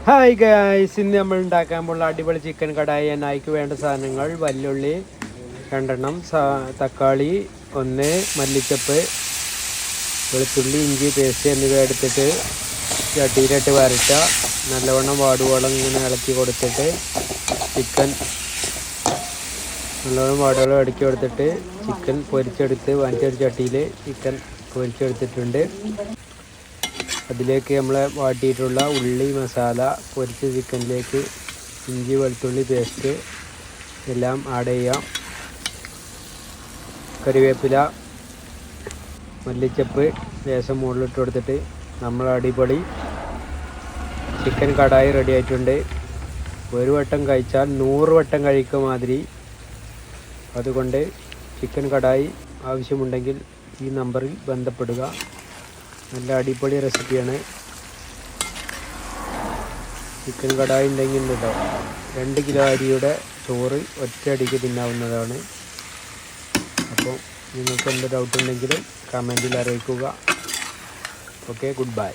Hi guys, ഇന്ന് നമ്മൾ ഉണ്ടാക്കാൻ പോകുന്ന അടിപൊളി ചിക്കൻ കടായി. അതിക്ക് വേണ്ട സാധനങ്ങൾ: വല്ലുള്ളി 2 തക്കാളി 1, മല്ലിച്ചപ്പ്, വെളുത്തുള്ളി, ഇഞ്ചി പേസ്റ്റ് എന്നിവ എടുത്തിട്ട് ചട്ടിയിലിട്ട് വരട്ടുക. നല്ലവണ്ണം വാടുവോളം ഇങ്ങനെ ഇളക്കി കൊടുത്തിട്ട് വാടുവോളം ഇളക്കി കൊടുത്തിട്ട് ചിക്കൻ പൊരിച്ചെടുത്ത് മറ്റൊരു ചട്ടിയിൽ ചിക്കൻ പൊരിച്ചെടുത്തിട്ടുണ്ട്. അതിലേക്ക് നമ്മൾ വാട്ടിയിട്ടുള്ള ഉള്ളി, മസാല, പൊരിച്ച ചിക്കനിലേക്ക് ഇഞ്ചി വെളുത്തുള്ളി പേസ്റ്റ് എല്ലാം ആഡ് ചെയ്യാം. കറിവേപ്പില, മല്ലിച്ചപ്പ് ലേശം മുകളിലിട്ട് കൊടുത്തിട്ട് നമ്മൾ അടിപൊളി ചിക്കൻ കടായി റെഡി ആയിട്ടുണ്ട്. ഒരു വട്ടം കഴിച്ചാൽ 100 വട്ടം കഴിക്കുക മാതിരി. അതുകൊണ്ട് ചിക്കൻ കടായി ആവശ്യമുണ്ടെങ്കിൽ ഈ നമ്പറിൽ ബന്ധപ്പെടുക. നല്ല അടിപൊളി റെസിപ്പിയാണ്. ചിക്കൻ കടായി ഉണ്ടെങ്കിൽ കേട്ടോ 2 കിലോ അരിയുടെ ചോറ് ഒറ്റയടിക്ക് തിന്നാവുന്നതാണ്. അപ്പോൾ നിങ്ങൾക്ക് എന്ത് ഡൗട്ട് ഉണ്ടെങ്കിലും കമൻറ്റിൽ അറിയിക്കുക. Okay, good bye.